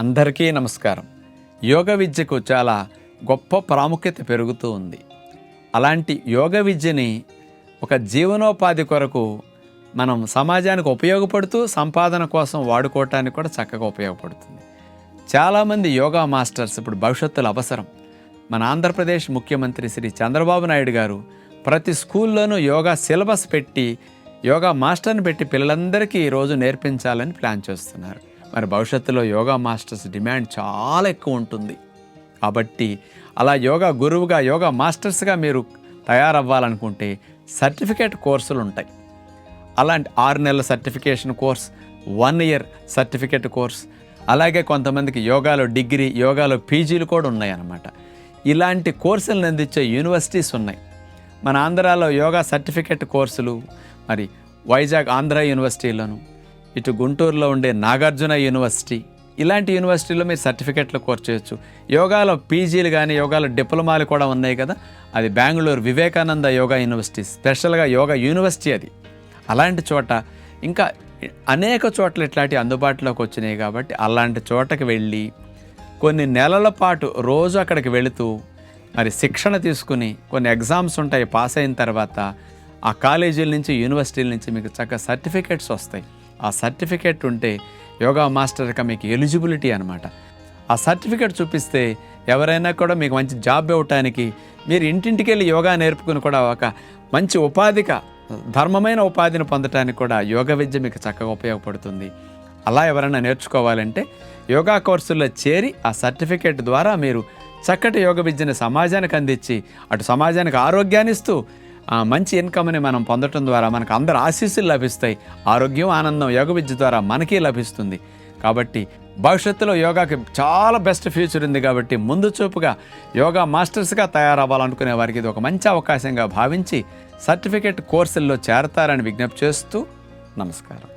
అందరికీ నమస్కారం. యోగ విద్యకు చాలా గొప్ప ప్రాముఖ్యత పెరుగుతూ ఉంది. అలాంటి యోగ విద్యని ఒక జీవనోపాధి కొరకు మనం సమాజానికి ఉపయోగపడుతూ సంపాదన కోసం వాడుకోవటానికి కూడా చక్కగా ఉపయోగపడుతుంది. చాలామంది యోగా మాస్టర్స్ ఇప్పుడు భవిష్యత్తులో అవసరం. మన ఆంధ్రప్రదేశ్ ముఖ్యమంత్రి శ్రీ చంద్రబాబు నాయుడు గారు ప్రతి స్కూల్లోనూ యోగా సిలబస్ పెట్టి యోగా మాస్టర్ని పెట్టి పిల్లలందరికీ ఈరోజు నేర్పించాలని ప్లాన్ చేస్తున్నారు. మరి భవిష్యత్తులో యోగా మాస్టర్స్ డిమాండ్ చాలా ఎక్కువ ఉంటుంది. కాబట్టి అలా యోగా గురువుగా యోగా మాస్టర్స్గా మీరు తయారవ్వాలనుకుంటే సర్టిఫికేట్ కోర్సులు ఉంటాయి. అలాంటి 6 నెలల certification course, 1 year certificate course, అలాగే కొంతమందికి యోగాలో డిగ్రీ, యోగాలో పీజీలు కూడా ఉన్నాయన్నమాట. ఇలాంటి కోర్సులను అందించే యూనివర్సిటీస్ ఉన్నాయి. మన ఆంధ్రాలో యోగా సర్టిఫికేట్ కోర్సులు మరి వైజాగ్ ఆంధ్ర యూనివర్సిటీలోను, ఇటు గుంటూరులో ఉండే నాగార్జున యూనివర్సిటీ, ఇలాంటి యూనివర్సిటీలో మీరు సర్టిఫికేట్లు కోర్స్ చేయొచ్చు. యోగాలో పీజీలు కానీ యోగాలో డిప్లొమాలు కూడా ఉన్నాయి కదా, అది బెంగళూరు వివేకానంద యోగా యూనివర్సిటీ, స్పెషల్గా యోగా యూనివర్సిటీ అది. అలాంటి చోట ఇంకా అనేక చోట్ల ఇట్లాంటి అందుబాటులోకి వచ్చినాయి. కాబట్టి అలాంటి చోటకి వెళ్ళి కొన్ని నెలల పాటు రోజు అక్కడికి వెళుతూ మరి శిక్షణ తీసుకుని కొన్ని ఎగ్జామ్స్ ఉంటాయి. పాస్ అయిన తర్వాత ఆ కాలేజీల నుంచి యూనివర్సిటీల నుంచి మీకు చక్కగా సర్టిఫికేట్స్ వస్తాయి. ఆ సర్టిఫికేట్ ఉంటే యోగా మాస్టర్గా మీకు ఎలిజిబిలిటీ అనమాట. ఆ సర్టిఫికేట్ చూపిస్తే ఎవరైనా కూడా మీకు మంచి జాబ్ ఇవ్వటానికి, మీరు ఇంటింటికి వెళ్ళి యోగా నేర్పుకుని కూడా ఒక మంచి ఉపాధిగా ధర్మమైన ఉపాధిని పొందటానికి కూడా యోగ విద్య మీకు చక్కగా ఉపయోగపడుతుంది. అలా ఎవరైనా నేర్చుకోవాలంటే యోగా కోర్సుల్లో చేరి ఆ సర్టిఫికేట్ ద్వారా మీరు చక్కటి యోగ విద్యని సమాజానికి అందించి అటు సమాజానికి ఆరోగ్యాన్ని ఇస్తూ మంచి ఇన్కమ్ని మనం పొందటం ద్వారా మనకు అందరు ఆశీస్సులు లభిస్తాయి. ఆరోగ్యం, ఆనందం యోగ విద్య ద్వారా మనకి లభిస్తుంది. కాబట్టి భవిష్యత్తులో యోగాకి చాలా బెస్ట్ ఫ్యూచర్ ఉంది. కాబట్టి ముందు చూపుగా యోగా మాస్టర్స్గా తయారవ్వాలనుకునే వారికి ఇది ఒక మంచి అవకాశంగా భావించి సర్టిఫికేట్ కోర్సుల్లో చేరతారని విజ్ఞప్తి చేస్తూ నమస్కారం.